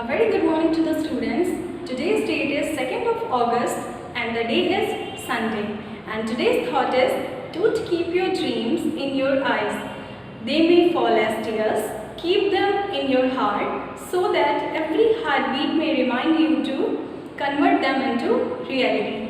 very good morning to the students. Today's date is 2nd of August and the day is Sunday. And today's thought is, don't keep your dreams in your eyes. They may fall as tears. Keep them in your heart so that every heartbeat may remind you to convert them into reality.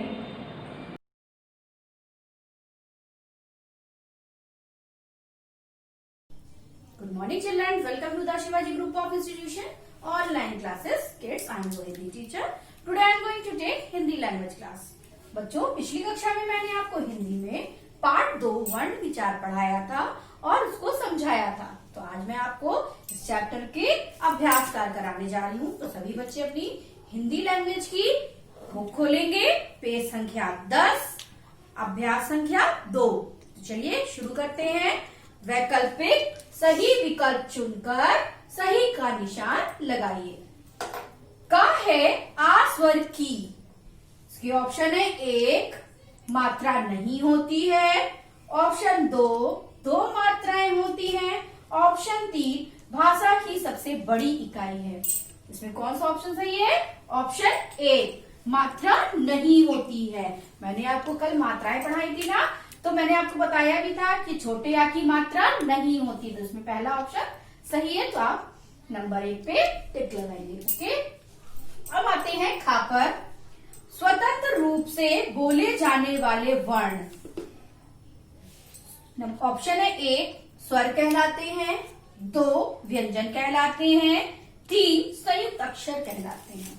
Good morning children, welcome to the Shivaji Group of Institution online classes. Kids, I am your Hindi teacher. Today I am going to take Hindi language class. बच्चों, पिछली कक्षा में मैंने आपको हिंदी में part 2 वर्ण विचार पढ़ाया था और उसको समझाया था। तो आज मैं आपको इस चैप्टर के अभ्यास कार्य कराने जा रही हूँ। तो सभी बच्चे अपनी हिंदी लैंग्वेज की बुक खोलेंगे, पेज संख्या 10, अभ्यास संख्या 2। तो चलिए शुरू करते हैं। वैकल्पिक सही विकल्प चुनकर सही का निशान लगाइए। का है आ स्वर की। इसके ऑप्शन है 1, मात्रा नहीं होती है। ऑप्शन 2, 2 मात्राएं होती हैं। ऑप्शन 3, भाषा की सबसे बड़ी इकाई है। इसमें कौन सा ऑप्शन सही है? ऑप्शन 1, मात्रा नहीं होती है। मैंने आपको कल मात्राएं पढ़ाई थी ना, तो मैंने आपको बताया भी था कि छोटे या की मात्रा नहीं होती। तो इसमें पहला ऑप्शन सही है, तो आप नंबर 1 पे टिक लगाएंगे। ओके, अब आते हैं खा पर। स्वतंत्र रूप से बोले जाने वाले वर्ण। ऑप्शन है 1, स्वर कहलाते हैं। 2, व्यंजन कहलाते हैं। 3, संयुक्त अक्षर कहलाते हैं।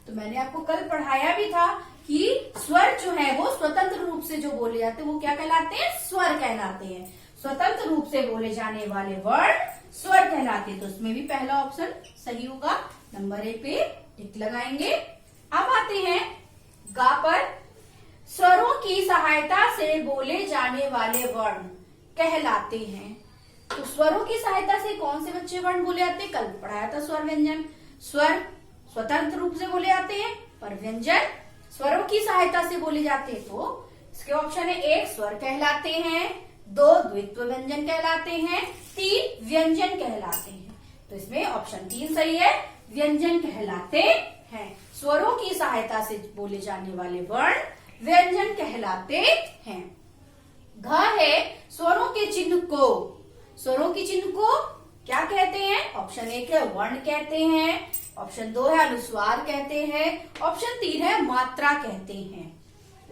तो मैंने आपको कल पढ़ाया भी था कि स्वर जो है वो स्वतंत्र रूप से जो बोले जाते हैं वो क्या कहलाते हैं? स्वर कहलाते हैं। स्वतंत्र रूप से बोले जाने वाले वर्ण स्वर कहलाते हैं। तो उसमें भी पहला ऑप्शन सही होगा, नंबर 1 पे टिक लगाएंगे। अब आते हैं गा पर। स्वरों की सहायता से बोले जाने वाले वर्ण कहलाते हैं। तो स्वरों की सहायता से कौन से बच्चे वर्ण बोले जाते हैं? कल पढ़ाया था स्वर व्यंजन। स्वर स्वतंत्र रूप से बोले जाते हैं, पर व्यंजन स्वरों की सहायता से बोले जाते हैं। तो इसके ऑप्शन है 1, स्वर कहलाते हैं। 2, द्वित्व व्यंजन कहलाते हैं। 3, व्यंजन कहलाते हैं। तो इसमें ऑप्शन 3 सही है, व्यंजन कहलाते हैं। स्वरों की सहायता से बोले जाने वाले वर्ण व्यंजन कहलाते हैं। घ है स्वरों के चिन्ह को। स्वरों के चिन्ह को क्या कहते हैं? ऑप्शन 1 है वर्ण कहते हैं। ऑप्शन 2 है अनुस्वार कहते हैं। ऑप्शन 3 है मात्रा कहते हैं।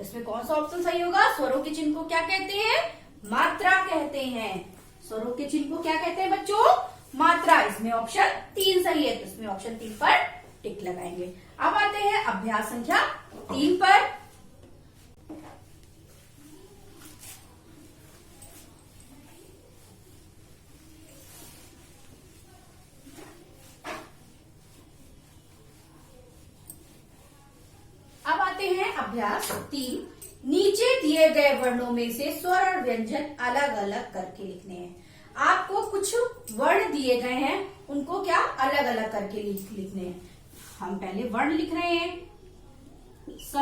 इसमें कौन सा ऑप्शन सही होगा? स्वरों के चिन्ह को क्या कहते हैं? मात्रा कहते हैं। स्वरों के चिन्ह को क्या कहते हैं बच्चों? मात्रा। इसमें ऑप्शन 3 सही है, तो इसमें ऑप्शन 3 पर टिक लगाएंगे। अब आते हैं अभ्यास संख्या 3 पर। अब आते हैं अभ्यास 3। नीचे दिए गए वर्णों में से स्वर और व्यंजन अलग अलग करके लिखने हैं। आपको कुछ वर्ण दिए गए हैं, उनको क्या अलग अलग करके लिखने हैं। हम पहले वर्ण लिख रहे हैं। स,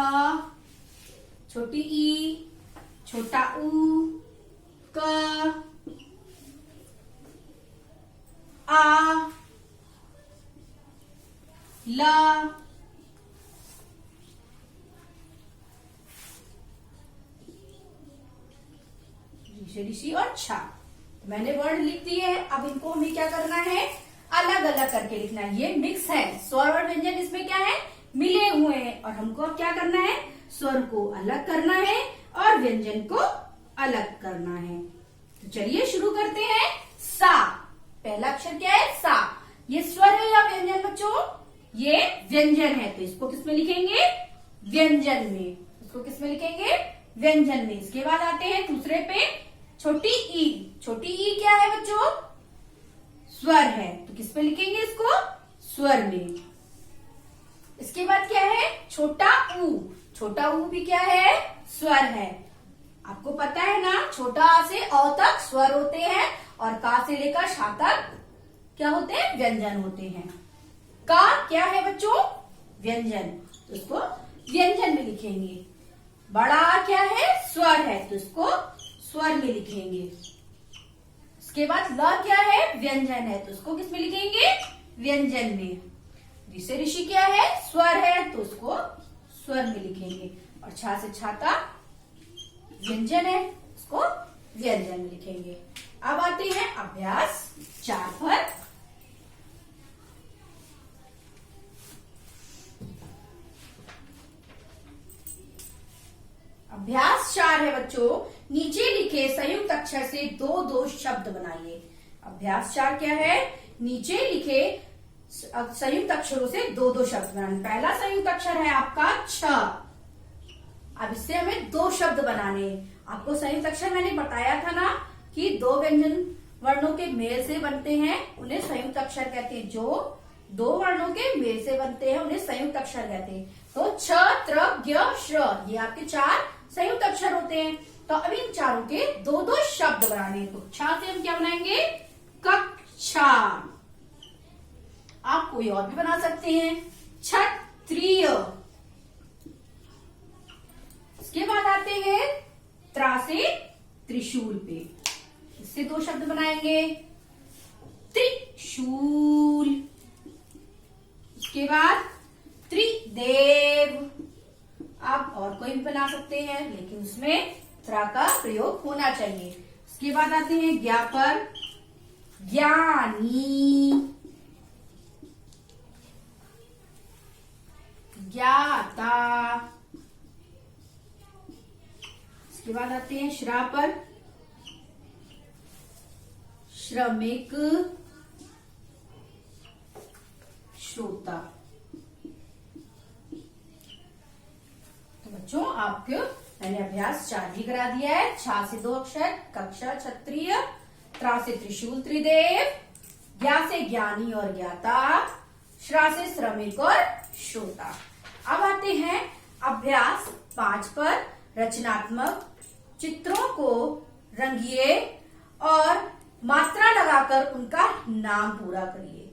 छोटी ई, छोटा ऊ, क, आ, ला, ऋषि और छा। मैंने वर्ड लिख दिए हैं। अब इनको हमें क्या करना है? अलग अलग करके लिखना है। ये मिक्स है, स्वर और व्यंजन इसमें क्या है? मिले हुए हैं। और हमको अब क्या करना है? स्वर को अलग करना है और व्यंजन को अलग करना है। तो चलिए शुरू करते हैं। सा, पहला अक्षर क्या है? सा। ये स्वर है या व्यंजन बच्चों? ये व्यंजन है, तो इसको किसमें लिखेंगे? व्यंजन में। इसको किसमें लिखेंगे? व्यंजन में। इसके बाद आते हैं दूसरे पे, छोटी ई। छोटी ई क्या है बच्चों? स्वर है, तो किस पे लिखेंगे इसको? स्वर में। इसके बाद क्या है? छोटा ऊ। छोटा ऊ भी क्या है? स्वर है। आपको पता है ना, छोटा आ से अ तक स्वर होते हैं और का से लेकर शा तक क्या होते हैं? व्यंजन होते हैं। का क्या है बच्चों? व्यंजन, तो इसको व्यंजन में लिखेंगे। बड़ा क्या है? स्वर है, तो इसको स्वर में लिखेंगे। इसके बाद ल क्या है? व्यंजन है, तो इसको किस में लिखेंगे? व्यंजन में। ऋषि ऋषि क्या है? स्वर है, तो उसको स्वर में लिखेंगे। और छा से छाता व्यंजन है, उसको व्यंजन में लिखेंगे। अब आते हैं अभ्यास 4 पर। अभ्यास 4 है बच्चों, नीचे लिखे संयुक्त अक्षर से 2-2 शब्द बनाइए। अभ्यास 4 क्या है? नीचे लिखे संयुक्त अक्षरों से 2-2 शब्द बनाने। पहला संयुक्त अक्षर है आपका छ। अब इससे हमें 2 शब्द बनाने हैं। आपको संयुक्त अक्षर मैंने बताया था ना कि 2 व्यंजन वर्णों के मेल से बनते हैं, उन्हें संयुक्त अक्षर कहते हैं। जो 2 वर्णों के मेल से बनते हैं उन्हें संयुक्त अक्षर कहते हैं। तो छ, त्र, ज्ञ, श्र, ये आपके 4 संयुक्त अक्षर होते हैं। तो अब इन चारों के 2-2 शब्द बनाने। तो छा से हम क्या बनाएंगे? कक्षा। आप कोई और भी बना सकते हैं, क्षत्रिय। इसके बाद आते हैं त्रा से त्रिशूल पे, इससे 2 शब्द बनाएंगे, त्रिशूल। उसके बाद त्रिदेव। आप और कोई भी बना सकते हैं, लेकिन उसमें त्रा का प्रयोग होना चाहिए। उसके बाद आते हैं ज्ञा पर, ज्ञानी, ज्ञाता। इसके बाद आते हैं श्रा पर, श्रमिक, श्रोता। तो बच्चों आपको मैंने अभ्यास 4 भी करा दिया है। छा से 2 अक्षर, कक्षा क्षत्रिय, त्रा से त्रिशूल त्रिदेव, ज्ञा से ज्ञानी और ज्ञाता, श्रा से श्रमिक और श्रोता। अब आते हैं अभ्यास 5 पर, रचनात्मक चित्रों को रंगिए और मात्रा लगाकर उनका नाम पूरा करिए।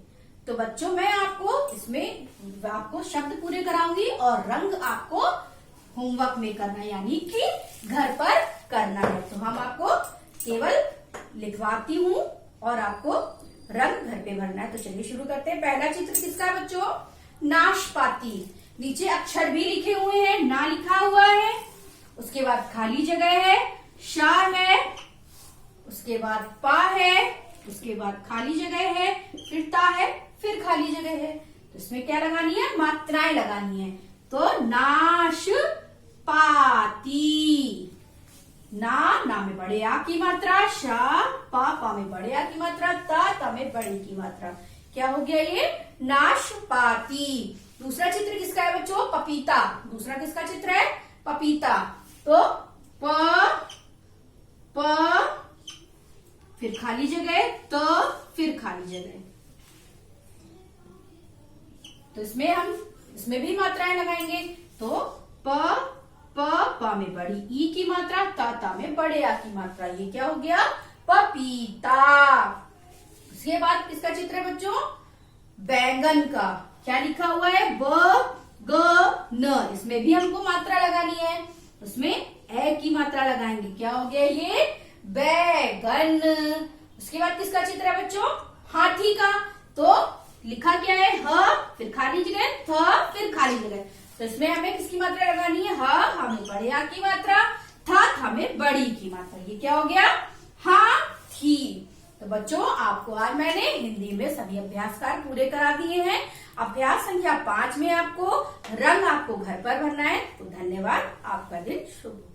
तो बच्चों मैं आपको इसमें आपको शब्द पूरे कराऊंगी और रंग आपको होमवर्क में करना है, यानी कि घर पर करना है। तो हम आपको केवल लिखवाती हूँ और आपको रंग घर पे भरना है। तो चलिए शुरू करते हैं। पहला चित्र किसका है बच्चों? नाशपाती। नीचे अक्षर भी लिखे हुए हैं, ना लिखा हुआ है। उसके बाद खाली जगह है, शा है, उसके बाद पा है, उसके बाद खाली जगह है, फिर ता है, फिर खाली जगह है। तो इसमें क्या लगानी है? मात्राएं लगानी है। तो नाशपाती। ना में बड़े आ की मात्रा, शा पा में बड़े आ की मात्रा, ता में बड़े की मात्रा। क्या हो गया ये? नाशपाती। दूसरा चित्र किसका है बच्चों? पपीता। दूसरा किसका चित्र है? पपीता। तो प फिर खाली जगह, तो फिर खाली जगह। तो इसमें भी मात्राएं लगाएंगे। तो प में बड़ी ई की मात्रा, ता में बड़े आ की मात्रा। ये क्या हो गया? पपीता। उसके बाद किसका चित्र है बच्चों? बैंगन का। क्या लिखा हुआ है? ब ग न। इसमें भी हमको मात्रा लगानी है, उसमें ए की मात्रा लगाएंगे। क्या हो गया ये? बैगन। उसके बाद किसका चित्र है बच्चों? हाथी का। तो लिखा क्या है? ह, फिर खाली जगह, थ, फिर खाली जगह। तो इसमें हमें किसकी मात्रा लगानी है? ह हमें बड़े आ की मात्रा, थ हमें बड़ी की मात्रा। ये क्या हो गया? हाथी। तो बच्चों आपको आज मैंने हिंदी में सभी अभ्यास कार्य पूरे करा दिए हैं। अभ्यास संख्या 5 में आपको रंग आपको घर पर भरना है। तो धन्यवाद, आपका दिन शुभ हो।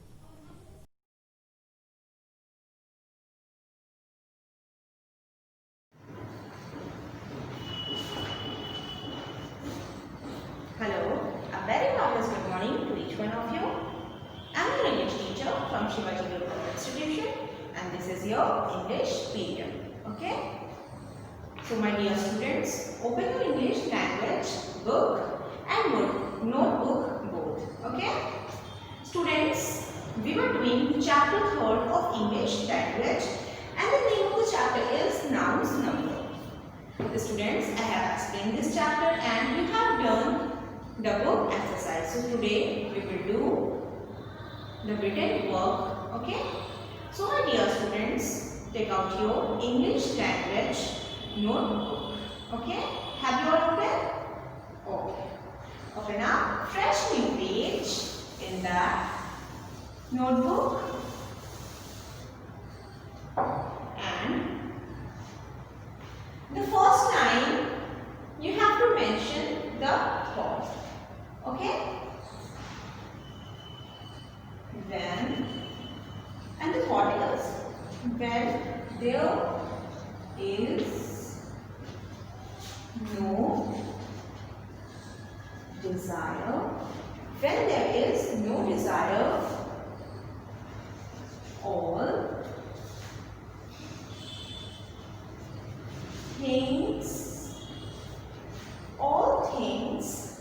Hello, a very marvelous good morning to each one of you. I am your English teacher from Shivaji Guru Institution, and this is your English period. Okay? So my dear students, open your English language book and notebook both. Okay? Students, we were doing chapter 3rd of English language, and the name of the chapter is Nouns Number. Students, I have explained this chapter and we have done the book exercise. So today we will do the written work. Okay? So my dear students, take out your English language notebook. Okay? Have you all opened? Okay. Open up fresh new page in that notebook and the first line you have to mention the thought. Okay? When, and the thought is when there is no desire, when there is no desire, all things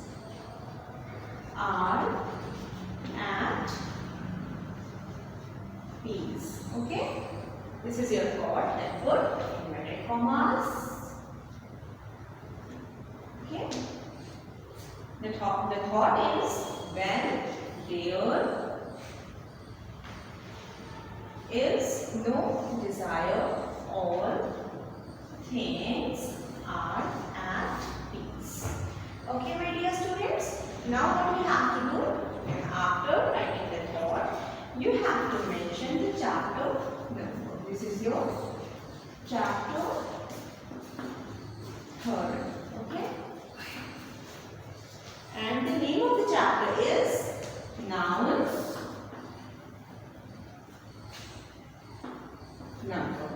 are at peace. Okay? This is your thought. Then put inverted commas. Okay? The thought is when there is no desire, all things are at peace. Okay, my dear students? Now what you have to do, after writing the thought, you have to mention the chapter number. This is your chapter 3rd. Okay? And the name of the chapter is Noun Number.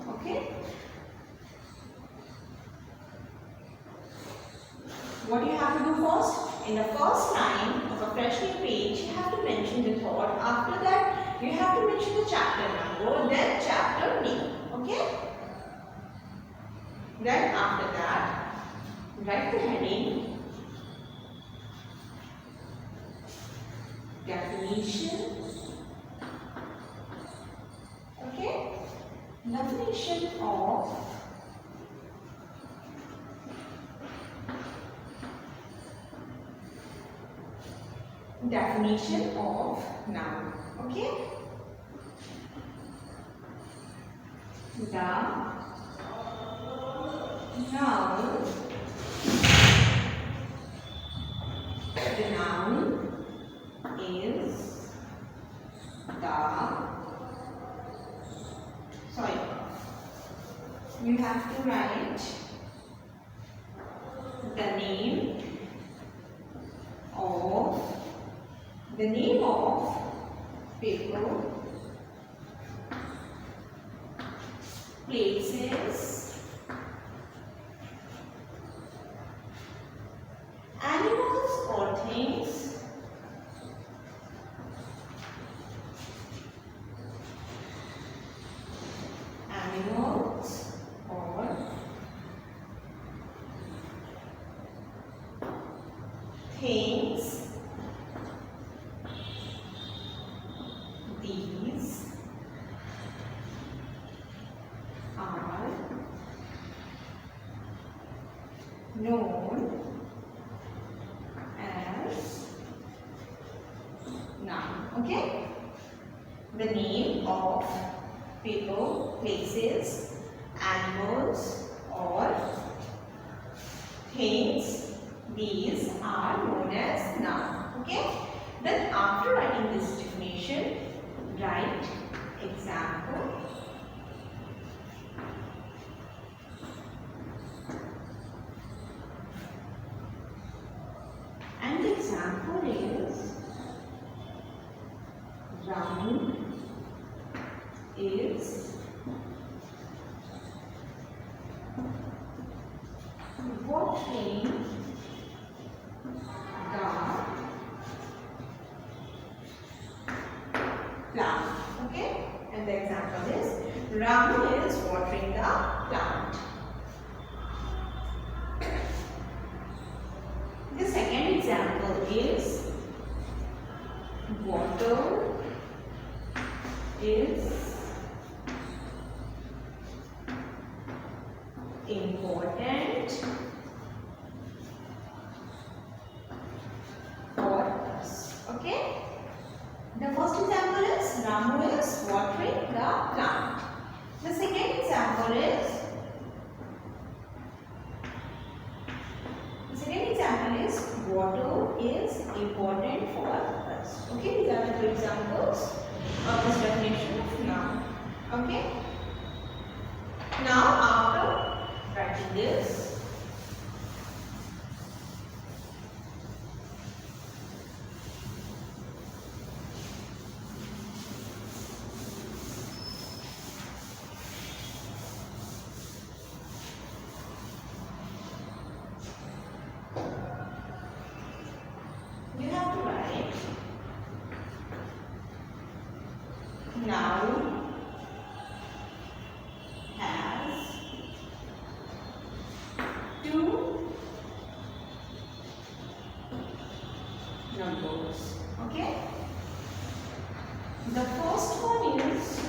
Okay? What do you have to do first? In the first line of a fresh new page, you have to mention the thought. After that, you have to mention the chapter number, then chapter name. Okay? Then after that, write the heading, definition. Okay? Definition of noun. Okay? The noun is you have to write the name of people, places, animals or things, these are known as noun. Okay? The name of people, places, animals or things, these are known as noun. Okay? Then after writing this definition, write example. And the example is round is watering the plant. Okay? And the example is Ramu is watering the plant. The second example is water is important for us. Okay? The first example is Ramu is watering the plant. The second example is two examples of this definition of noun. Okay. Now after writing this, you have to write noun has two numbers. Okay. The first one is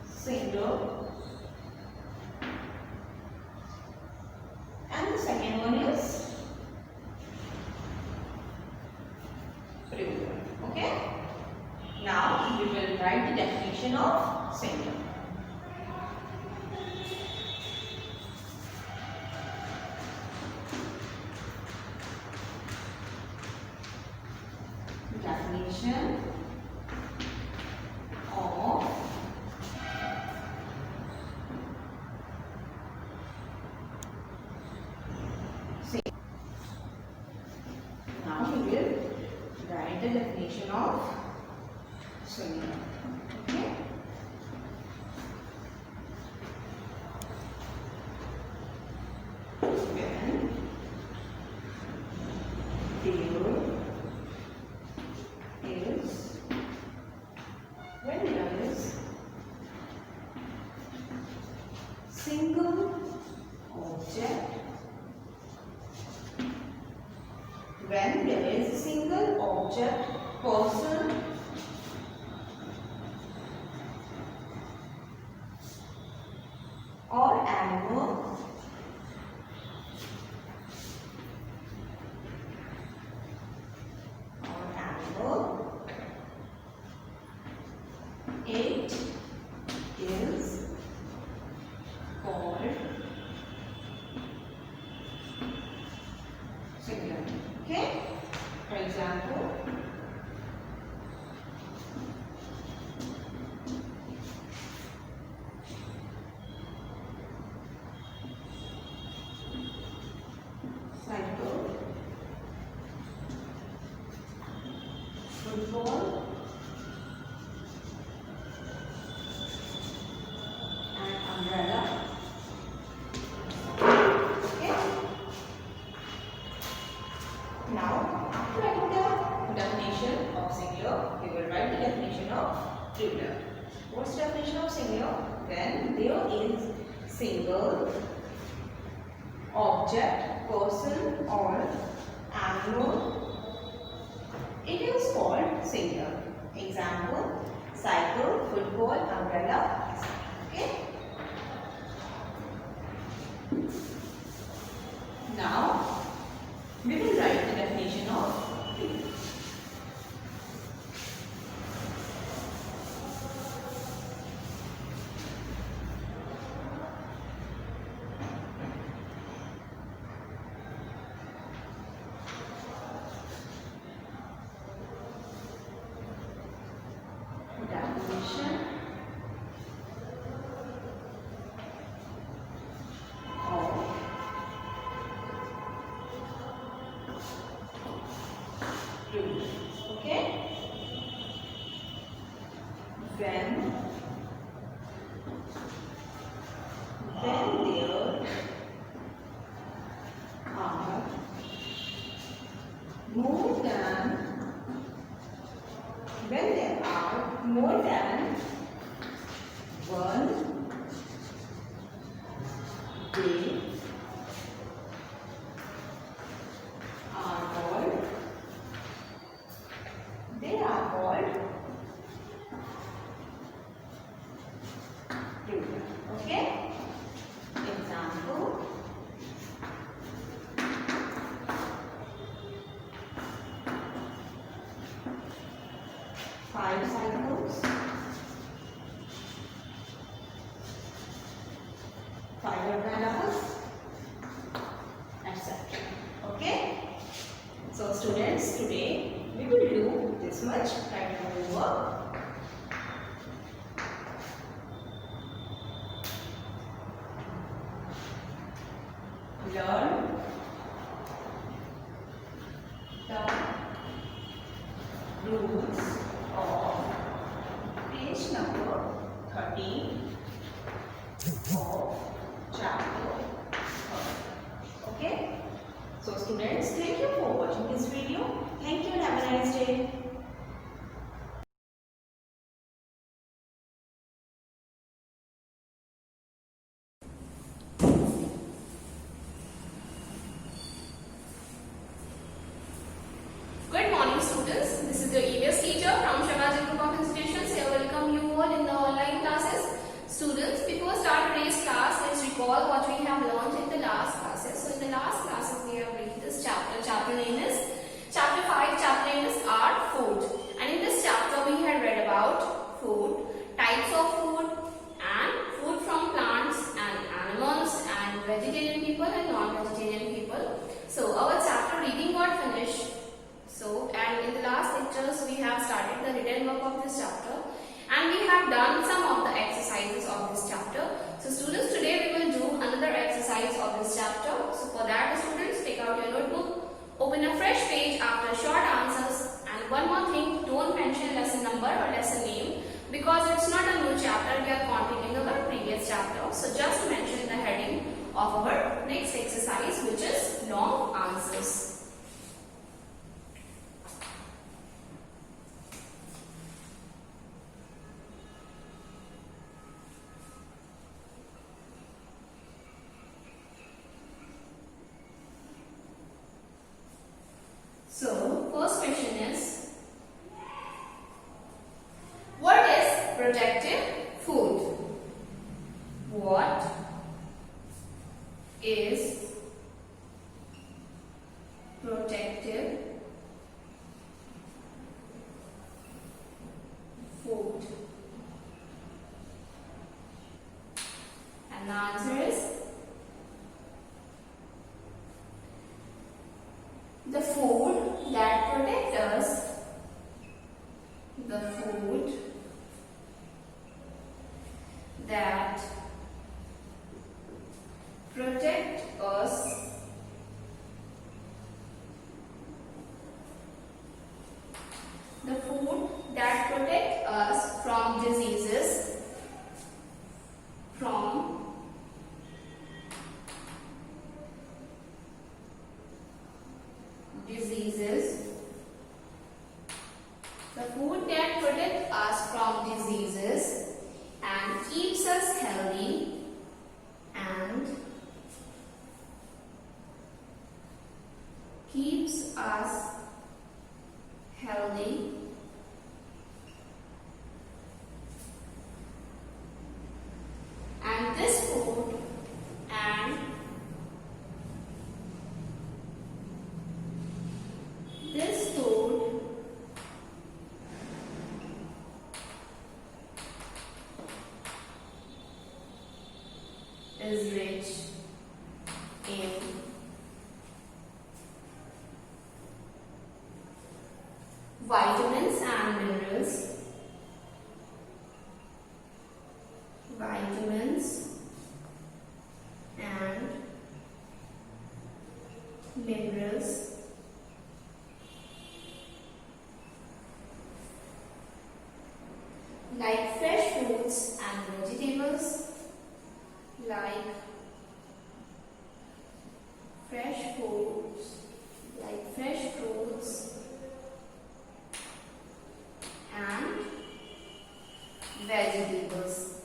single and the second one is plural. Okay. Now we will write the definition of single. Definition of single. Now we will write the definition of single. Okay. When there is single object, when there is single object, person, or animal, it is called singular. Okay? For example, cycle, football, umbrella. Okay. Now, after writing the definition of singular, we will write the definition of plural. What's the definition of singular? When there is single object, person, or animal, it is called singular. Example: cycle, football, umbrella, etc. Okay. Now, we will write the definition of plural. Definition okay? When there are more than one day are called, they are called plural. Okay? Example: 5 cycles, 5 umbrellas, etc. students, today we will do this much kind of homework. Learn the rules of page number 13 of chapter 3. Okay? So students, thank you for watching this video. Thank you and have a nice day. Good morning students, this is your EVS teacher from Shivaji Group of Institutions. I welcome you all in the online classes. Students, before start today's class, let's recall what we have learned in the last classes. So in the last classes we have read this chapter. Chapter name is Chapter 5, chapter name is Art Food. And in this chapter we had read about food, types of food and food from plants and animals and vegetarian people and non-vegetarian people. So our chapter reading got finished. So, and in the last lectures we have started the written work of this chapter and we have done some of the exercises of this chapter. So students, today we will do another exercise of this chapter. So for that students, take out your notebook, open a fresh page after short answers, and one more thing, don't mention lesson number or lesson name because it's not a new chapter, we are continuing our previous chapter. So just mention the heading of our next exercise, which is long answers. So, first question is, what is protective food? What is protective food? And the answer is the food that protects us, the food that protect us the food that protect us from diseases, the food that protect us from diseases and keeps us healthy and keeps us healthy and this food and this food is rich in vitamins and minerals, vitamins and minerals, like fresh fruits and vegetables, like fresh foods, like fresh fruits and vegetables.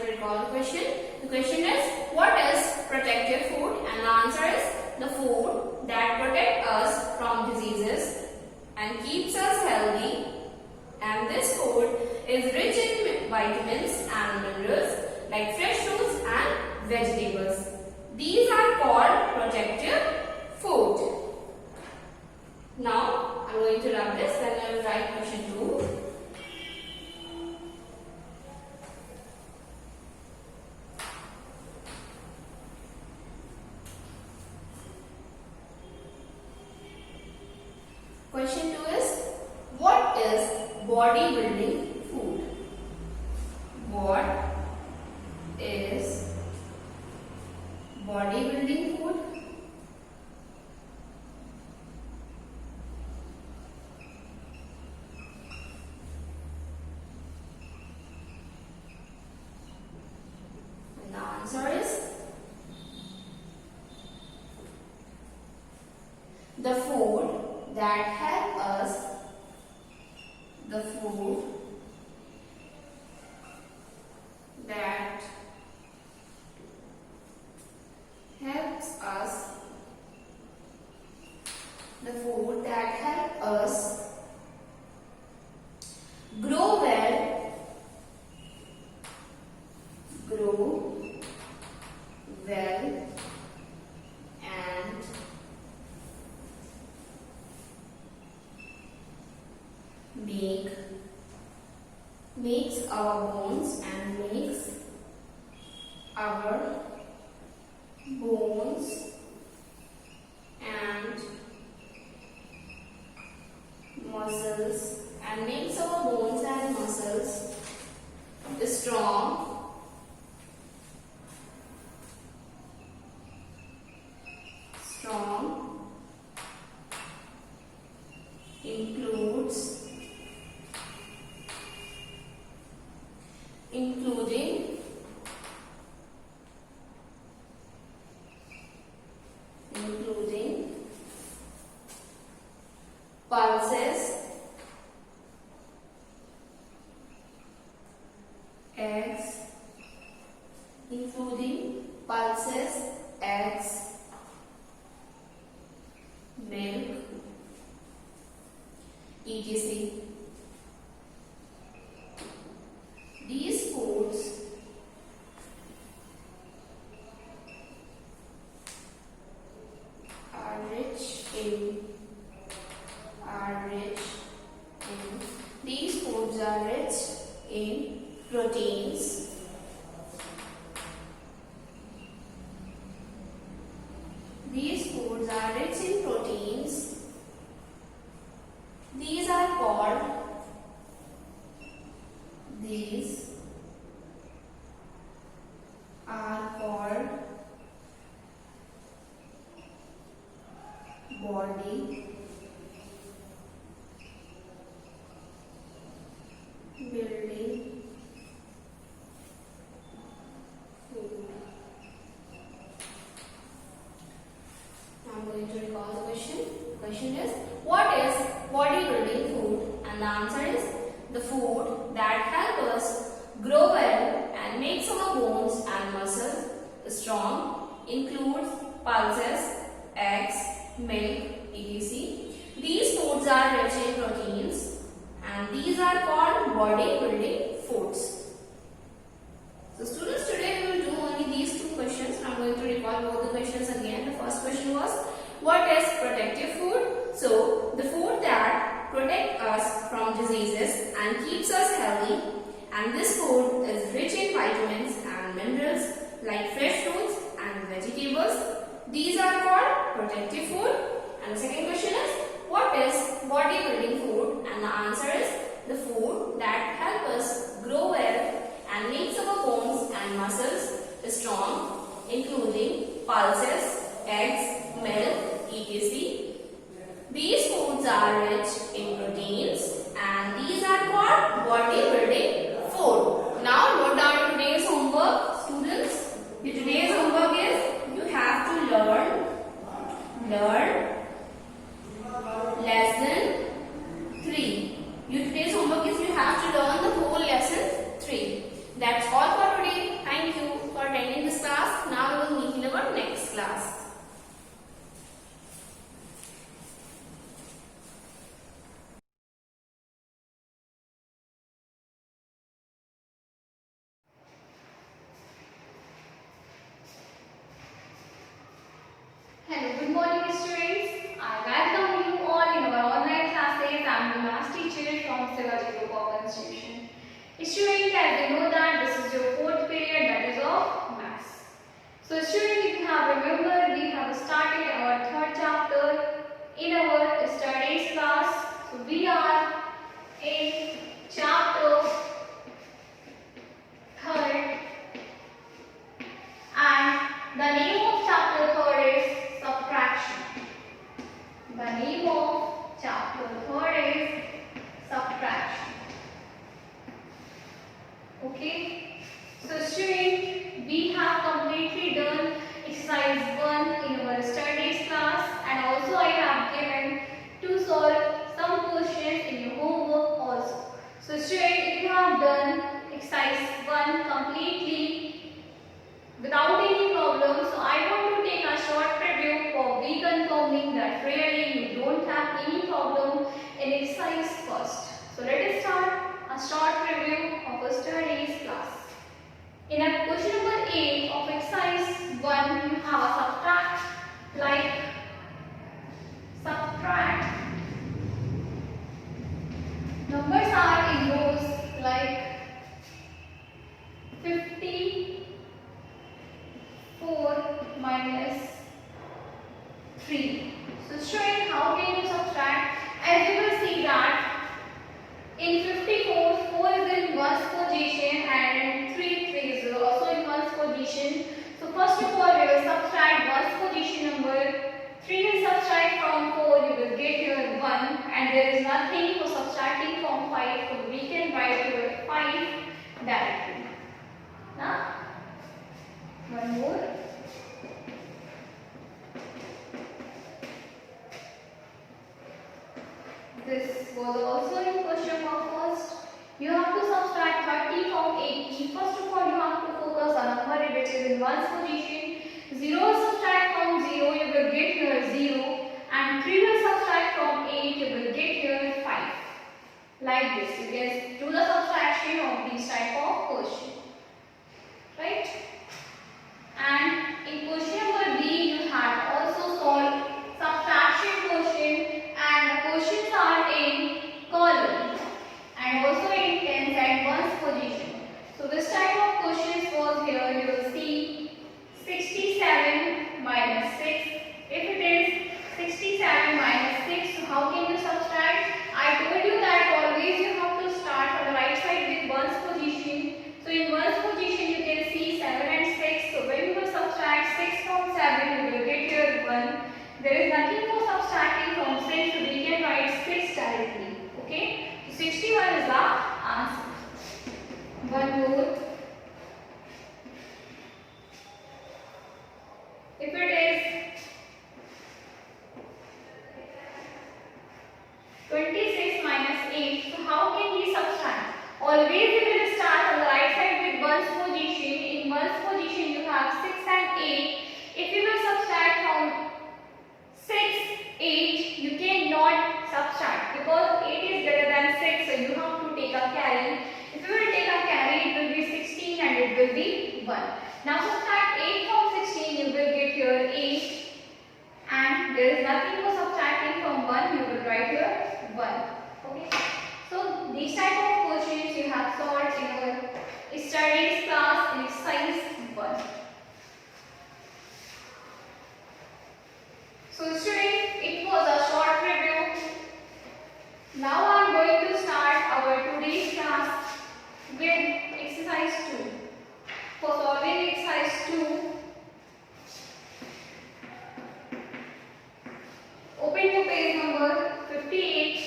to recall the question. The question is, what is protective food? And the answer is the food that protect us from diseases and keeps us healthy. And this food is rich in vitamins and minerals like fresh fruits and vegetables. These are called protective food. Now, I am going to rub this, then I will write question 2. Question 2 is, what is bodybuilding food? What is bodybuilding food? And the answer is the food that help us, the food that helps us, the food that help us grow well, and makes our bones and makes our bones and muscles and makes our bones and muscles strong, includes including pulses, eggs, milk, etc. These foods are rich in proteins, these foods are rich in proteins. These are called body building food. Now I'm going to recall the question. The question is, what is bodybuilding food? And the answer is the food that help us grow well and makes our bones and muscles strong, includes pulses, eggs, milk, etc. These foods are rich in proteins and these are called bodybuilding foods. So students, today we will do only these two questions. I am going to recall both the questions again. The first question was, what is protective food? So the food that protects us from diseases and keeps us healthy, and this food is rich in vitamins and minerals like fresh fruits and vegetables. These are called protective food. And the second question is, what is bodybuilding food? And the answer is the food that help us grow well and makes our bones and muscles strong, including pulses, eggs, milk, etc. These foods are rich in proteins and these are called bodybuilding food. Now note down today's homework, students. Today's homework is you have to learn lesson 3. Today's homework is you have to learn the whole lesson 3. That's all for today. morning, students. I welcome you all in our online classes. I am the math teacher from Shivaji Group of Institution. Students, as you know that this is your fourth period, that is of maths. So, students, if you have remembered, we have started our third chapter in our studies class. So, we are in chapter third, and the name of chapter third is subtraction. The name of chapter third is subtraction. Okay. So student, we have completely done exercise 1 in our studies class, and also I have given to solve some questions in your homework also. So student, if you have done exercise 1 completely without any problem, so I want to take a short preview for reconfirming that really you don't have any problem in exercise first. So let us start a short review of a studies class. In a question number 8 of exercise 1, you have a subtract, like subtract. Numbers are in rows like 54 minus 3. So student, how can you subtract? As you will see that in 54, 4 is in ones position and in 3 is also in ones position. So first of all, we will subtract ones position number. 3 will subtract from 4, you will get here 1, and there is nothing for subtracting from 5, so we can write here 5 directly. Now, one more. This was also in question mark first. You have to subtract 30 from 80. First of all, you have to focus on a number which is in ones position. 0 will subtract from 0, you will get here 0. And 3 will subtract from 8, you will get here 5. Like this, you can do the subtraction of these type of question. Right? And in question number B, you have also solved subtraction question, and the questions are in column and also in tens and ones position. So this type of questions was here, you will see 67 minus 6. If it is 67 minus 6, so how can you subtract? I told you that always you have to start on the right side with ones position. So in ones position you can see 7 and 6. So when you will subtract 6 from 7, you will get here 1. There is nothing for subtracting from 6, so we can write 6 directly. Okay? So 61 is the answer. One more. If it is 26 minus 8, so how can we subtract? Always we will start on the right side with ones position. In ones position you have 6 and 8. If you will subtract from 6, 8, you cannot subtract because 8 is greater than 6, so you have to take a carry. If you will take a carry, it will be 16 and it will be 1. Now subtract 8 from 16, you will get here 8, and there is nothing for subtracting from 1, you will write here 1. Okay. So these type of questions you have solved in our studies class in exercise 1. So students, it was a short review. Now I am going to start our today's class with exercise 2. For solving exercise 2, open to page number 58.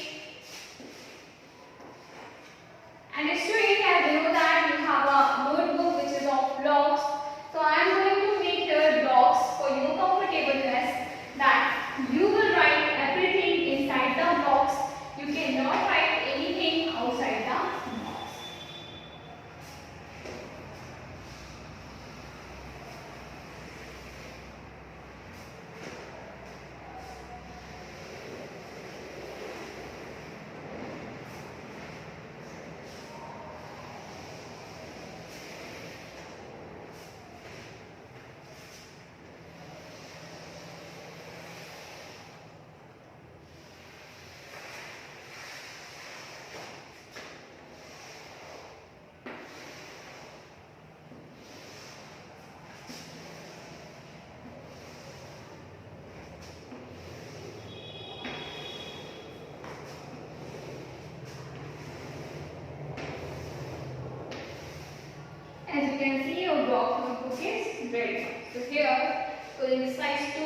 here. So in exercise 2,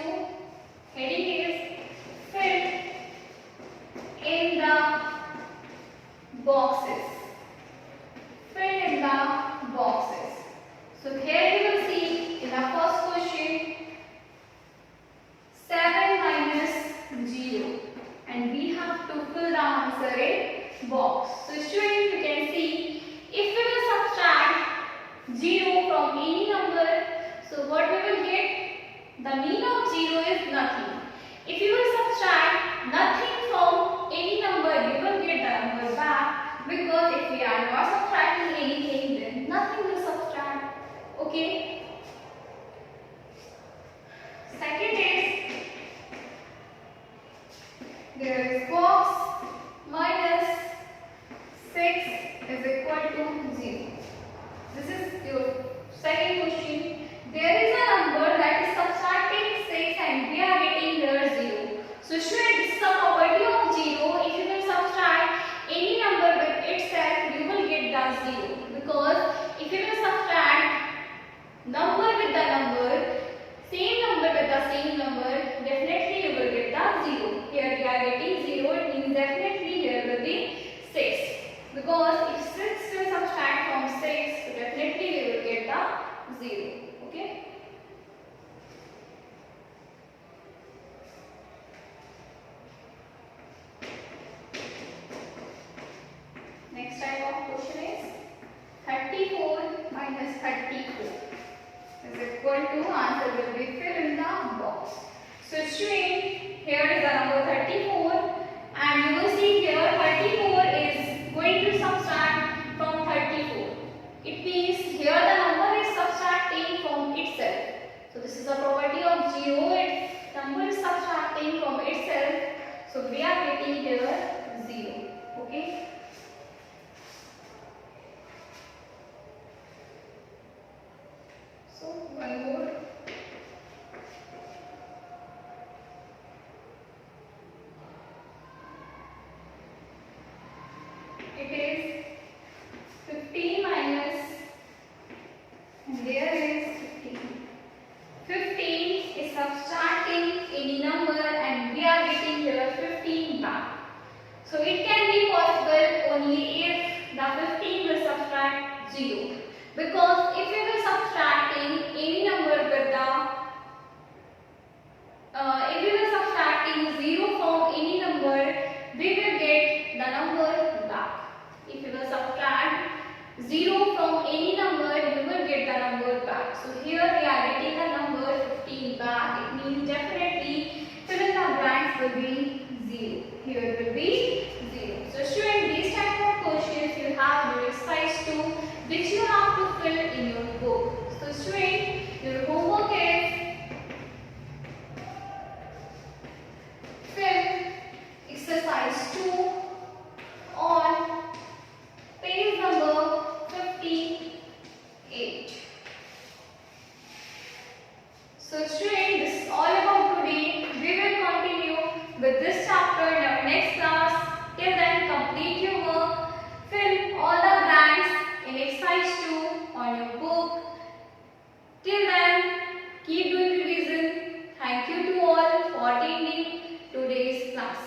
heading is fill in the boxes. Fill in the boxes. So here you will see in the first question 7 minus 0, and we have to fill the answer in box. So students, you can see if we will subtract 0 from any number, so what we will get? The mean of 0 is nothing. If you will subtract nothing from any number, you will get the number back, because if we are not subtracting anything, then nothing will subtract. Okay. Second is, there is box minus 6 is equal to 0. This is your second question. There is a number that is subtracting 6 and we are getting here 0. So students, this is a property of 0. If you will subtract any number with itself, you will get the 0. Because if you will subtract number with the number, same number with the same number, definitely you will get the 0. Here we are getting 0, it means definitely here will be 6. Because if 6 will subtract from 6, so definitely we will get the 0. Okay. Next type of question is 34 minus 34 is equal to, answer will be filled in the box. So student, here is the number 34 and you will see here 34 is going to subtract from 34. It means here the number is subtracting from itself. So this is a property of 0, its number is subtracting from itself. So we are getting here 0. Okay. So one more. It is 15 minus, and there is 15. 15 is subtracting any number and we are getting here 15 back. So it can be possible only if the 15 will subtract 0. Because if we will subtracting any number with the if we will subtracting 0 from any number, we will get the number back. If you will subtract 0 from any number, you will get the number back. So here we are getting the number 15 back. It means definitely fill in the blanks will be 0. Here it will be 0. So student, these type of questions you have in your exercise 2, which you have to fill in your book. So student, your homework is fill exercise 2 on page number 58. So student, this is all about today. We will continue with this chapter in our next class. Till then, complete your work. Fill all the blanks in exercise 2 on your book. Till then, keep doing revision. Thank you to all for attending today's class.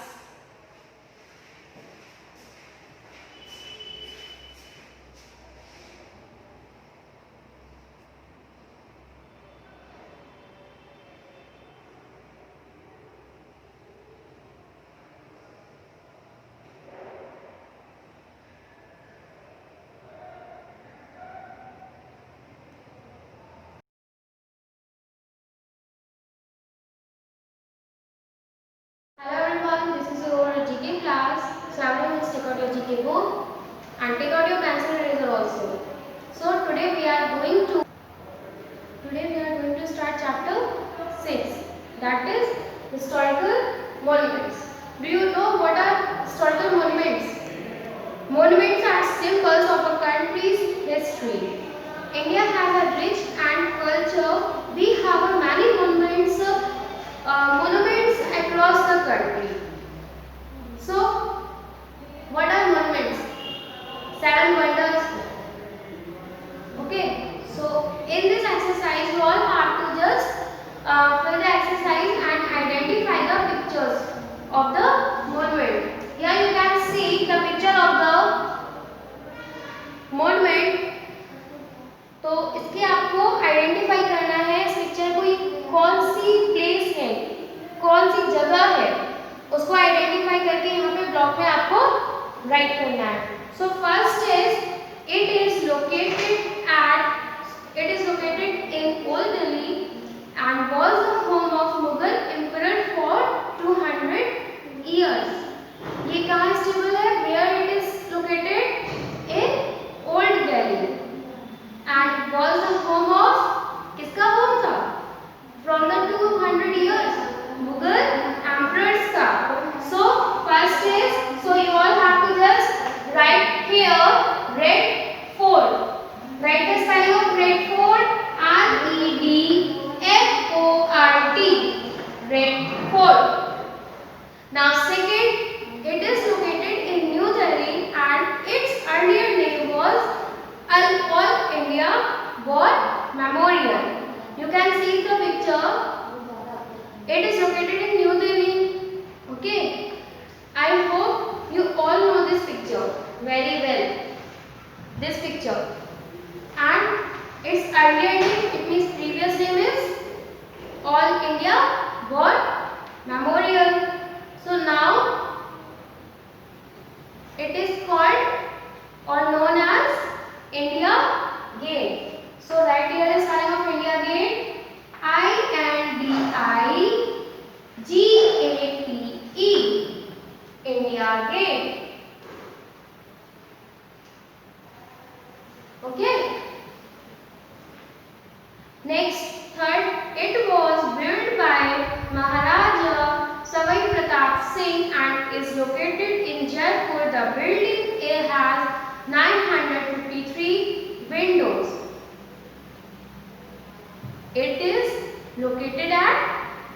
Hello everyone, this is your GK class. So everyone just take out your GK book and take out your pencil and eraser also. So today we are going to start chapter 6, that is historical monuments. Do you know what are historical monuments? Monuments are symbols of a country's history. India has a rich and culture. We have many monuments across the country. So, what are monuments? Seven wonders. Okay. So, in this exercise, you all have to just सी जगह है उसको identify करके यहाँ पे block में आपको right करना है. So first is it is located in Old Delhi and was the home of Mughal emperor for 200 years. ये कहाँ स्टेबल है? Where it is located? In Old Delhi and was the home of, किसका home था? From the 200 years Mughal emperors का. So first is, so you all have to just write here Red Fort. Write the spelling of Red Fort. R-E-D-F-O-R-T. Red Fort. Now second, it is located in New Delhi and its earlier name was All India War Memorial. You can see the picture. It is located in New Delhi. Okay. I hope you all know this picture very well. This picture. And its earlier name, it means previous name is All India War Memorial. So now it is called or known as India Gate. So write here the spelling of India Gate. I-N-D-I-G-A-T-E. India Gate. Okay. Next, third, it was built by Maharaja Savai Pratap Singh and is located in Jaipur. The building has 953 windows. It is located at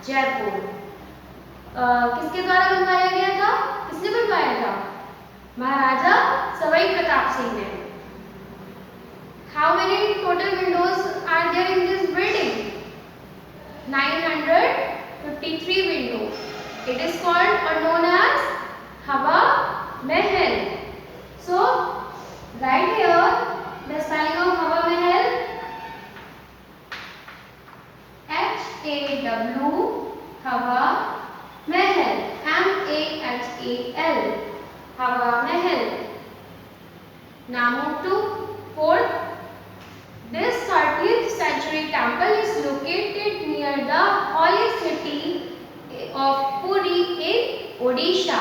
Jaipur. किसके द्वारा बनवाया गया था? किसने बनवाया था? महाराजा सवाई प्रताप सिंह ने. How many total windows are there in this building? 953 windows. It is called or known as Hawa Mahal. So right here the spelling of Hawa Mahal. H-A-W Hawa Mahal. M-A-H-A-L. Hawa Mahal. Now move to fourth. This 30th century temple is located near the holy city of Puri in Odisha.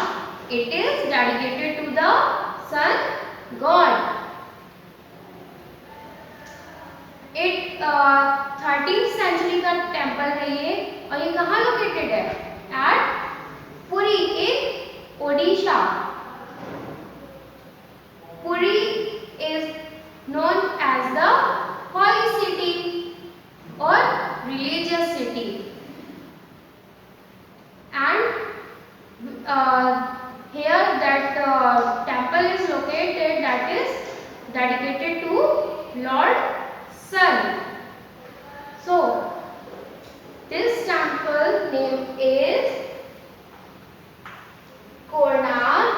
It is dedicated to the sun god. It 13th century का temple है ये और ये कहाँ located है? At Puri in Odisha. Puri is known as the holy city or religious city, and here that temple is located, that is dedicated to Lord Sun. So this temple name is Konark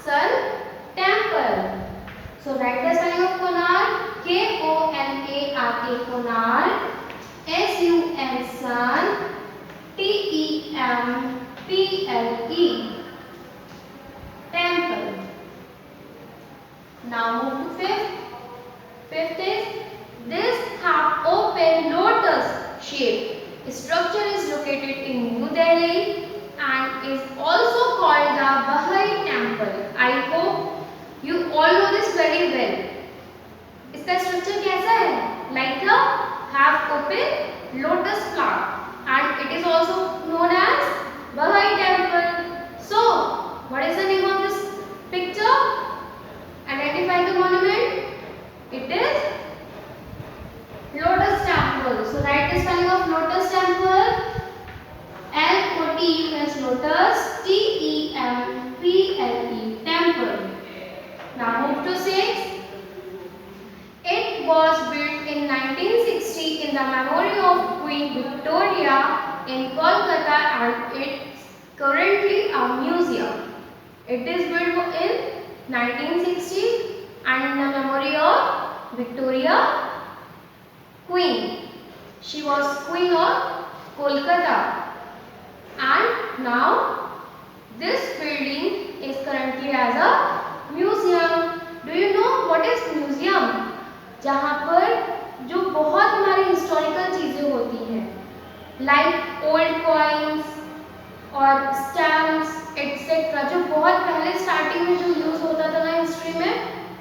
Sun Temple. So write the spelling of Konark. K-O-N-A-R-K. Konark. S-U-N Sun. T-E-M-P-L-E. Temple. Now move to fifth. Fifth is this half-open lotus shape structure is located in New Delhi and is also called the Bahai Temple. I hope you all know this very well. इसका structure कैसा है? Like a half-open lotus flower, and it is also known as Bahai Temple. So, what is the name of this picture? Identify the monument. It is Lotus Temple. So write the spelling of Lotus Temple. L-O-T means lotus. T-E-M-P-L-E. Temple. Now move to 6. It was built in 1960 in the memory of Queen Victoria in Kolkata and it's currently a museum. It is built in 1960 and in the memory of Victoria Queen. She was Queen of Kolkata and now this building is currently as a museum. Do you know what is museum? जहाँ पर जो बहुत हमारी historical चीजें होती हैं like old coins और stamps etcetera, जो बहुत पहले स्टार्टिंग में जो यूज होता था ना हिस्ट्री में,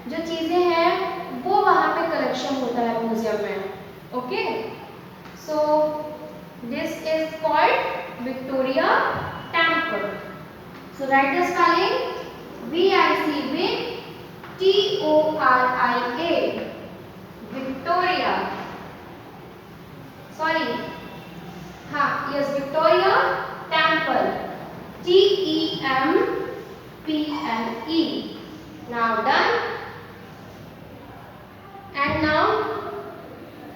जो चीजें हैं वो वहाँ पे कलेक्शन होता है म्यूजियम में. Okay, so this is called Victoria Temple. So right the spelling VIC Victoria. Sorry, हाँ, yes, Victoria Temple, TEMPLE. Now done. And now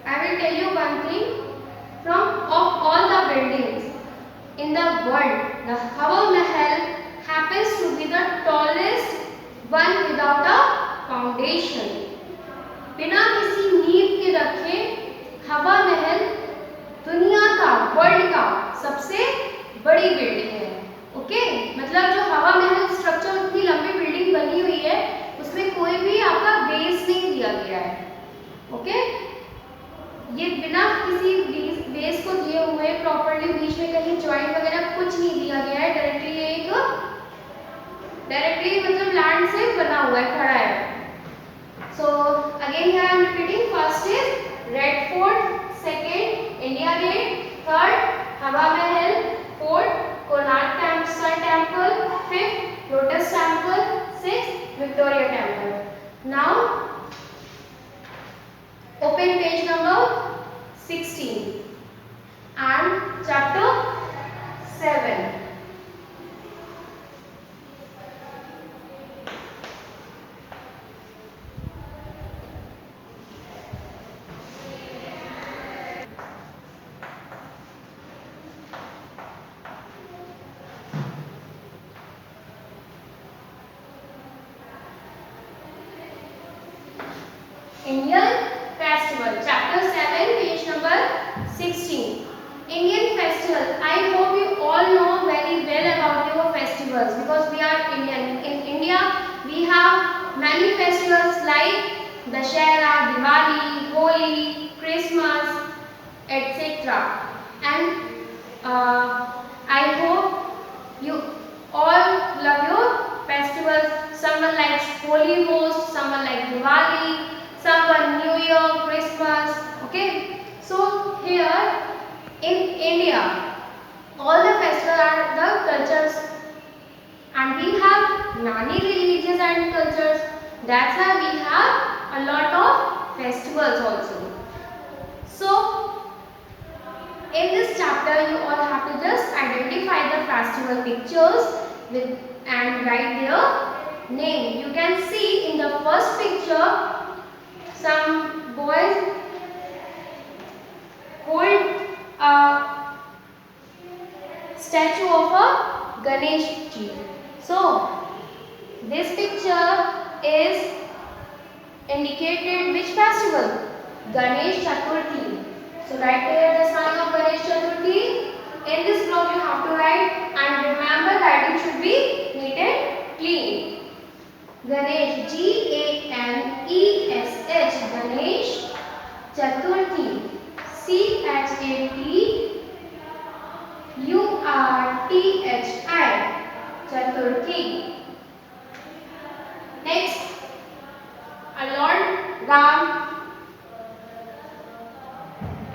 I will tell you one thing. Of all the buildings in the world, the Hawa Mahal happens to be the tallest one without a foundation. बिना किसी नींव के रखे हवा महल दुनिया का, world का सबसे बड़ी बिल्डिंग है. ओके, मतलब जो हवा महल स्ट्रक्चर, उतनी लंबी बिल्डिंग बनी हुई है, उसमें कोई भी आपका बेस नहीं दिया गया है. ओके, ये बिना किसी बेस को दिए हुए प्रॉपर्ली बीच में कहीं जॉइंट वगैरह कुछ नहीं दिया गया है. डायरेक्टली मतलब लैंड से बना हुआ है, खड़ा है. So again here I am repeating. First is Red Fort, second India Gate, third Hawa Mahal, fourth Konark Sun Temple, fifth Lotus Temple, sixth Victoria Temple. Now open page number 16 and chapter 7. Indian festival, chapter 7, page number 16. Indian festival. I hope you all know very well about your festivals because we are Indian. In India, we have many festivals like Dashera, Diwali, Holi, Christmas, etc. And I hope you all love your festivals. Someone likes Holi most, someone likes Diwali, someone New Year, Christmas. Okay, so here in India, all the festivals are the cultures, and we have many religions and cultures. That's why we have a lot of festivals also. So in this chapter, you all have to just identify the festival pictures and write their name. You can see in the first picture, some boys hold a statue of a Ganesh ji. So this picture is indicated which festival? Ganesh Chaturthi. So write here the sign of Ganesh Chaturthi. In this block you have to write, and remember writing should be neat and clean. Ganesh, Ganesh, Ganesh Chaturthi, Chaturthi, Chaturthi. Next, Lord Ram,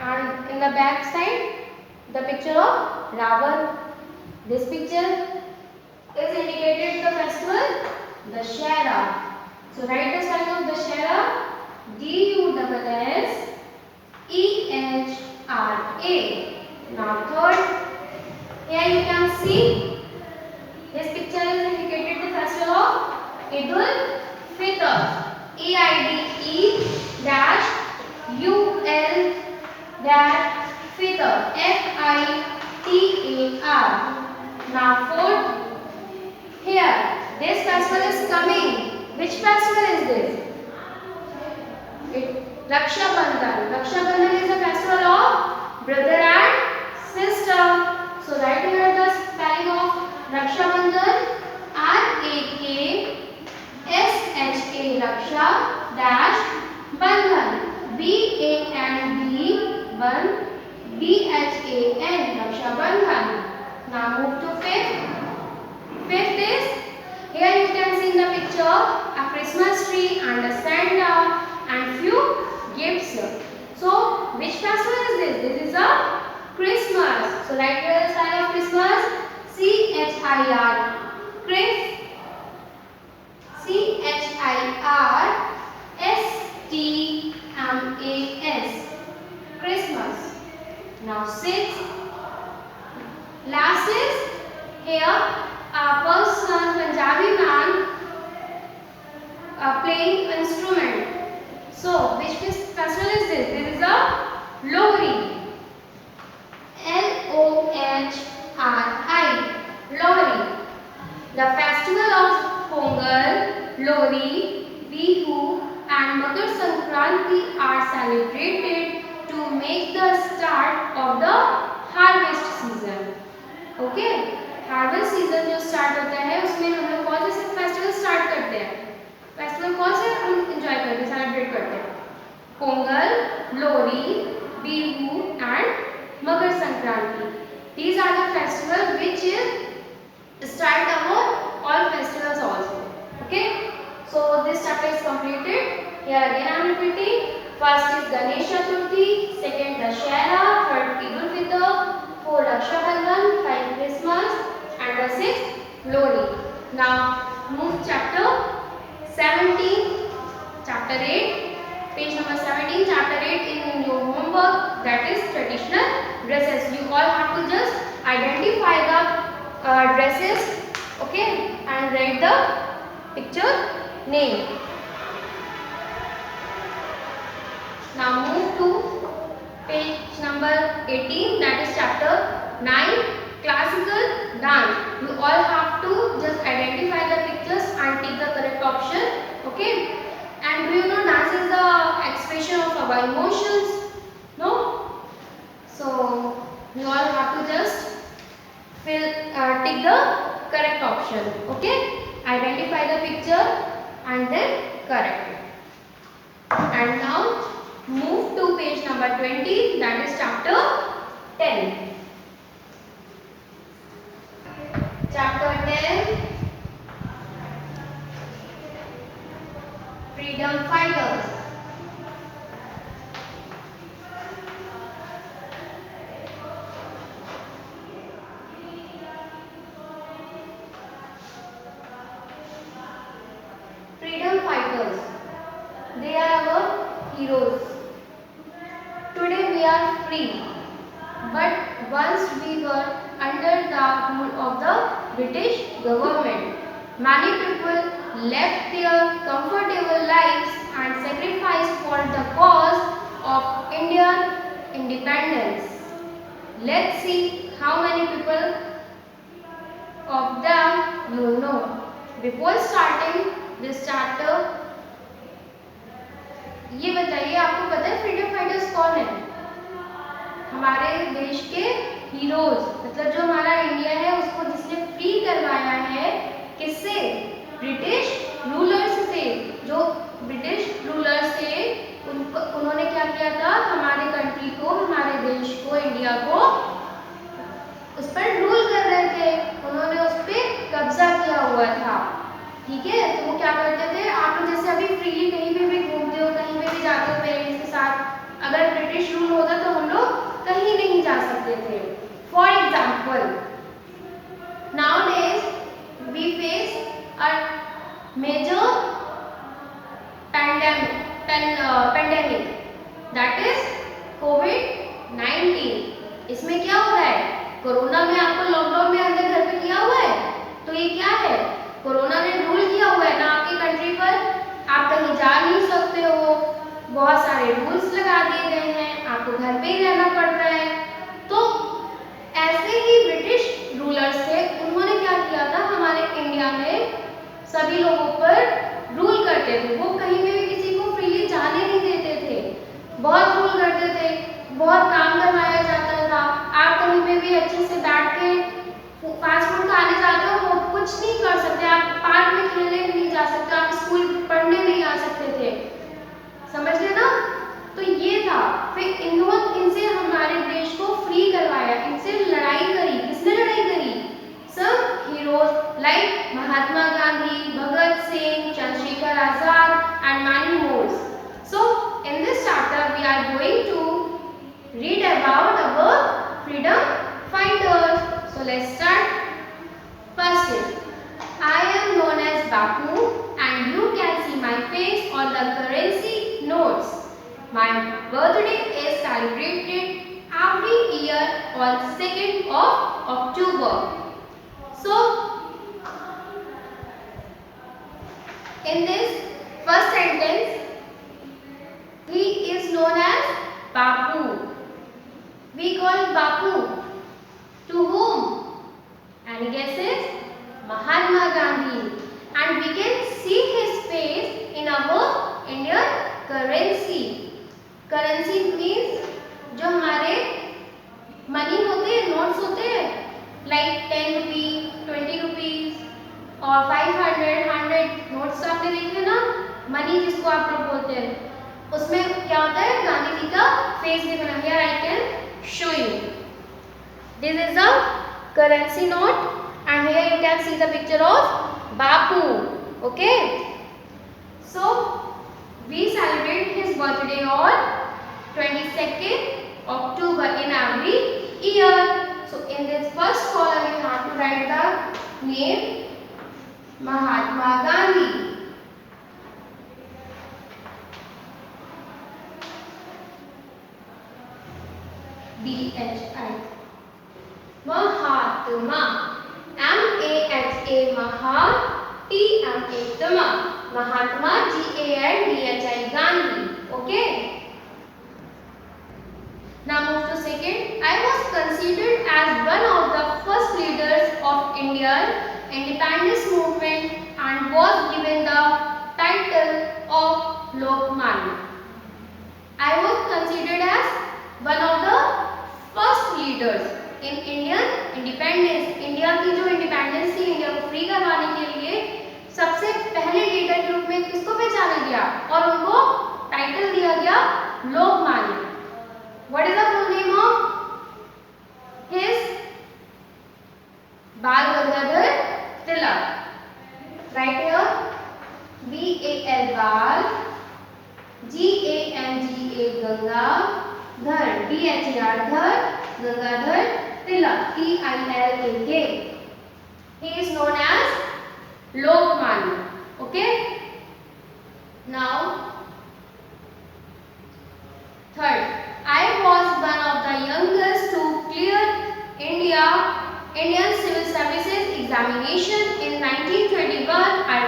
and in the back side the picture of Ravan. This picture is indicated the festival Dashera. So write the sign of Dashera, DUSSEHRA. Now third, here you can see this picture is indicated the festival of Eid-ul Fitr. EIDE dash UL dash Fitr, FITAR. Now fourth, here this festival is coming. Which festival is this? Raksha Bandhan. Raksha Bandhan is a festival of brother and sister. So write here the spelling of BHAN, Raksha Bandhan. Now move to fifth. Fifth is, here you can see in the picture a Christmas tree and a Santa and few gifts. So which festival is this? This is a Christmas. So write here the sign of Christmas. CHIR. Chris. CHIRSTMAS. Christmas. Now sixth. Last is, here a person, Punjabi man, playing instrument. So which festival is this? This is a Lohri. LOHRI. Lohri. The festival of Pongal, Lohri, Bihu and Makar Sankranti are celebrated to make the start of the harvest season. Okay, harvest season जो start होता है उसमें हम लोग कौन से festival start करते हैं? फेस्टिवल कौन से हम एंजॉय करते हैं, सेलिब्रेट करते हैं? Pongal, Lohri, Bihu and Makar Sankranti. These are the festivals which start our all festivals also. Okay, so this chapter is completed. Here again I am repeating. First is Ganesh Chaturthi, second Dashera, third Eid ul-Fitr, 4 Raksha Bandhan, 5 Christmas and the 6th Lohri. Now move chapter 17, chapter 8, page number 17, chapter 8 in your homework, that is traditional dresses. You all have to just identify the dresses, okay, and write the picture name. Now move to page number 18, that is chapter 9, classical dance. You all have to just identify the pictures and take the correct option. Okay, and do you know dance is the expression of our emotions? No? So you all have to just take the correct option. Okay, identify the picture and then correct it. And now move to page number 20, that is chapter 10. Chapter 10, freedom fighters. Freedom fighters, they are our heroes. Today we are free, but once we were under the rule of the British government. Many people left their comfortable lives and sacrificed for the cause of Indian independence. Let's see how many people of them you know. Before starting this chapter, ये बताइए आपको पता है freedom fighters कौन है? हमारे देश के हीरोज, मतलब जो हमारा इंडिया है उसको जिसने फ्री करवाया है, किससे? ब्रिटिश रूलर्स से. जो ब्रिटिश रूलर्स थे उन्होंने क्या किया था? हमारे कंट्री को, हमारे देश को, इंडिया को उस पर रूल कर रहे थे. उन्होंने उस पर कब्जा किया हुआ था. ठीक है, तो वो क्या करते थे? आप लोग जैसे अभी फ्रीली कहीं पे भी घूमते हो, कहीं पे भी जाते हो पेरेंट्स के साथ, अगर ब्रिटिश रूल होता तो हम लोग कहीं नहीं जा सकते थे. For example, nowadays we face a major pandemic, that is COVID-19. इसमें क्या हो रहा है? कोरोना में आपको लॉकडाउन में अंदर घर पे किया हुआ है, तो ये क्या है? कोरोना ने रूल किया हुआ है ना आपकी कंट्री पर. आप कहीं जा नहीं सकते हो, बहुत सारे रूल्स लगा दिए गए हैं, आपको घर पे ही रहना पड़ रहा है. तो ऐसे ही ब्रिटिश रूलर्स थे, उन्होंने क्या किया था? हमारे इंडिया में सभी लोगों पर रूल करते थे. वो कहीं पे भी किसी को फ्रीली जाने नहीं देते थे, बहुत रूल करते थे, बहुत काम करवाया जाता था. आप कहीं पे भी अच्छे से बैठ के फास्ट फूड खाने जाते हो, वो कुछ नहीं कर सकते. आप पार्क में खेलने नहीं जा सकते, आप स्कूल पढ़ने नहीं आ सकते थे. समझ गए ना? तो ये था. फिर इनसे हमारे देश को let's start. First is, I am known as Bapu and you can see my face on the currency notes. My birthday is celebrated every year on 2nd of October. So, in this first sentence, he is known as Bapu. We call Bapu to whom? Any guesses? Mahatma Gandhi. And we can see his face in our Indian currency. Currency means जो हमारे money होते हैं, notes होते हैं, like 10 रुपी, 20 rupees और 500, 100 notes आपने देखे ना, मनी जिसको आप लोग बोलते हैं, उसमें क्या होता है? गांधी जी का फेस भी बना। Here I can show you. This is a currency note and here you can see the picture of Bapu. Okay, so we celebrate his birthday on 22nd October in every year. So in this first column you have to write the name Mahatma Gandhi. DHI. Mahatma, M-A-H-A, Maha, T-M-A, Tama, Mahatma, G-A-N-D-H-I, Gandhi. Okay. Now move to second. I was considered as one of the first leaders of Indian independence movement and was given the title of Lokmanya. I was considered as one of the first leaders in Indian independence. India की जो independence थी, India को free करवाने के लिए सबसे पहले leader के रूप में किसको पहचाना गया और उनको टाइटल दिया गया Lokmanya. What is the full name of his? Bal Gangadhar Tilak. Right here, B-A-L Bal, G-A-N-G-A Ganga, Dhar, D-H-A-R Dhar, Gangadhar Tilak, T-I-L-A-K. He is known as Lokmanya. Okay. Now, third, I was one of the youngest to clear Indian Civil Services examination in 1921. I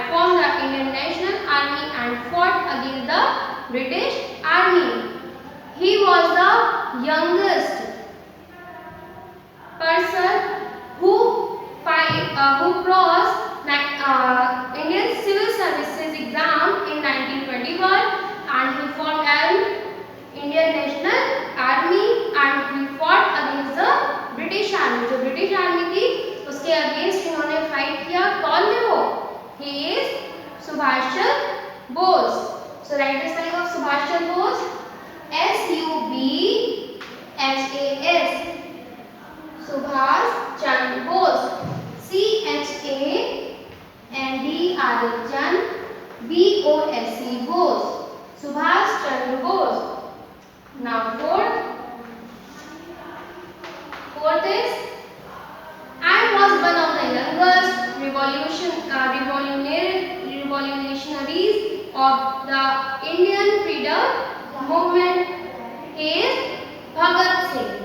formed the Indian National Army and fought against the British Army. He was the youngest person who crossed Indian Civil Services exam in 1921 and he formed an Indian National Army and he fought against the British Army. जो British Army थी उसके against इन्होंने fight किया. कौन थे वो? He is Subhash Chandra Bose. So write the spelling of Subhash Chandra Bose. S-U-B-H-A-S. Subhash Chandra Bose. C-H-A-N-D-R-A B-O-S-E Bose. Subhash Chandra Bose. Now fourth is, I was one of the youngest revolutionaries of the Indian freedom movement. He is Bhagat Singh.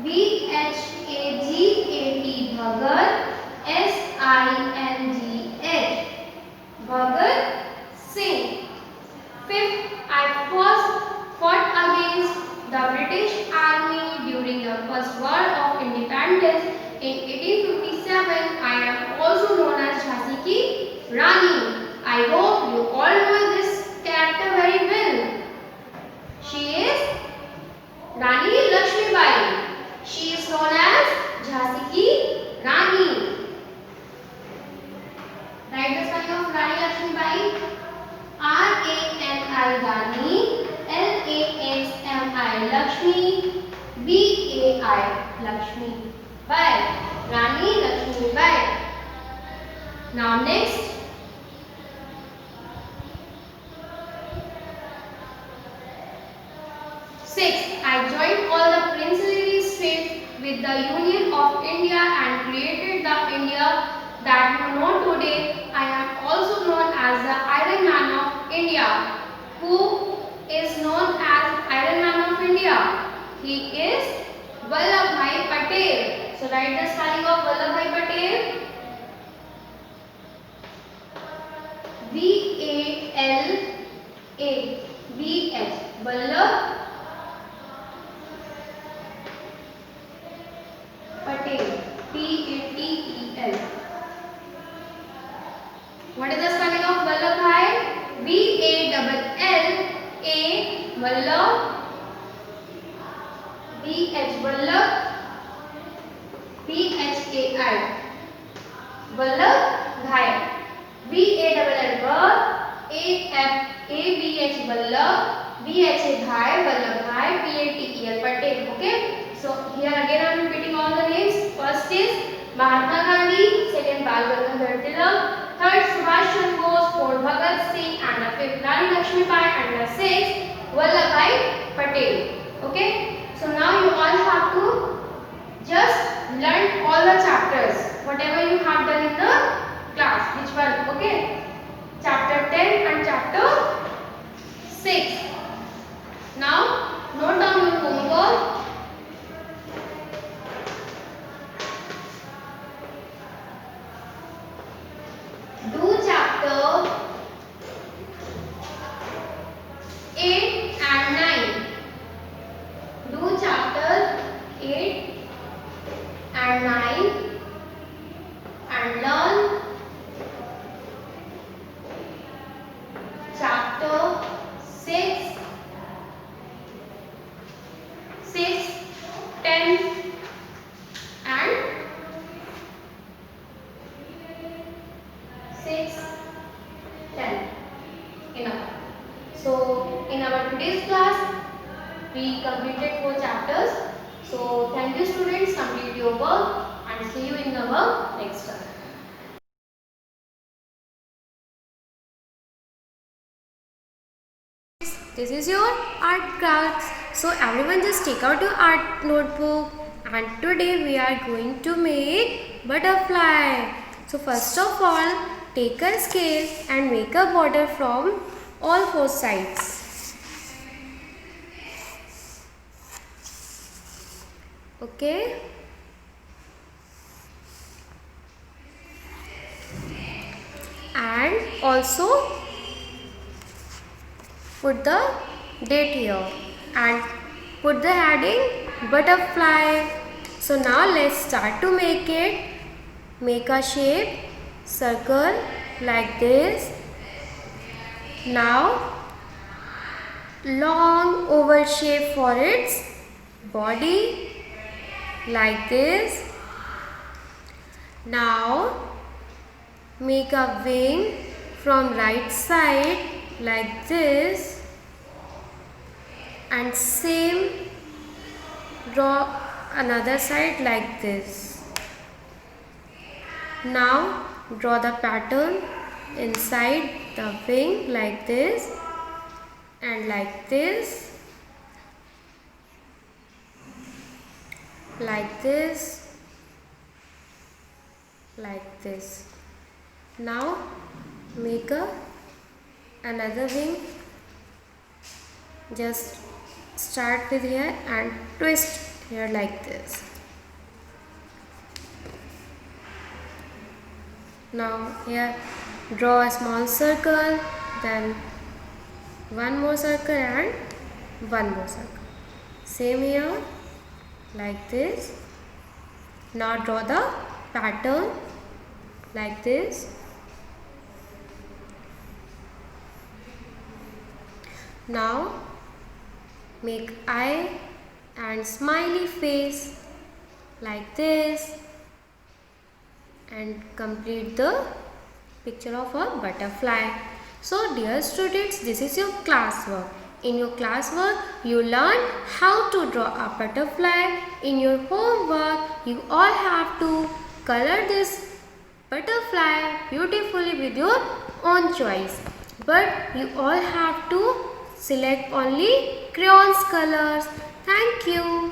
B-H-A-G-A-T Bhagat, S-I-N-G-H. Bhagat Singh. Fifth, I fought against the British Army during the First War of Independence in 1857. I am also known as Jhansi Ki Rani. I hope you all know this character very well. She is Rani Lakshmibai. She is known as Jhansi Ki Rani. Write the spelling of Rani Lakshmibai. R-A-N-I Rani, L-A-S-M-I Lakshmi, B-A-I Lakshmi Bai. Rani Lakshmi Bai. Now next, sixth, I joined all the princely states with the the Union of India and created the India that you know today. I am also known as the Iron Man of India. Who is known as Iron Man of India? He is Vallabhbhai Patel. So write the spelling of Vallabhbhai Patel. V-A-L-A-B-H. Vallabh Patel. P-A-T-E-L. What is the spelling of Vallabhbhai? V-A-L-L-A. Vallabh. B-H. Vallabh. P-H-A-I. Vallabhbhai. V-A-L-L. A-F-A-B-H. Vallabh. B-H-A-Bhai. Vallabhbhai. P-A-T-E-L. Patel. Okay. So here again I am repeating all the names. First is Mahatma Gandhi. Second Bal Gangadhar Tilak. Third Subhash Chandra Bose. Fourth Bhagat Singh. And the fifth Rani Lakshmibai. And the sixth Vallabhbhai Patel. Okay. So now you all have to just learn all the chapters. Whatever you have done in the class. Which one? Okay. Chapter 10 and chapter 6. Now note down your homework. Do chapter 8 and 9. Do chapter 8 and 9 and learn chapter 6, 10 and 6, 10. Enough. So in our today's class we completed 4 chapters. So thank you students, complete your work and see you in our next class. This is your art crafts. So everyone just take out your art notebook and today we are going to make butterfly. So first of all take a scale and make a border from all 4 sides. Okay. And also put the date here and put the heading butterfly. So now let's start to make it. Make a shape circle like this. Now long oval shape for its body like this. Now make a wing from right side like this and same draw another side like this. Now draw the pattern inside the wing like this and like this, like this, like this. Now make another wing. Just start with here and twist here like this. Now here draw a small circle, then one more circle and one more circle. Same here like this. Now draw the pattern like this. Now make eye and smiley face like this and complete the picture of a butterfly. So dear students, this is your classwork. In your classwork, you learn how to draw a butterfly. In your homework, you all have to color this butterfly beautifully with your own choice. But you all have to select only crayons colors. Thank you.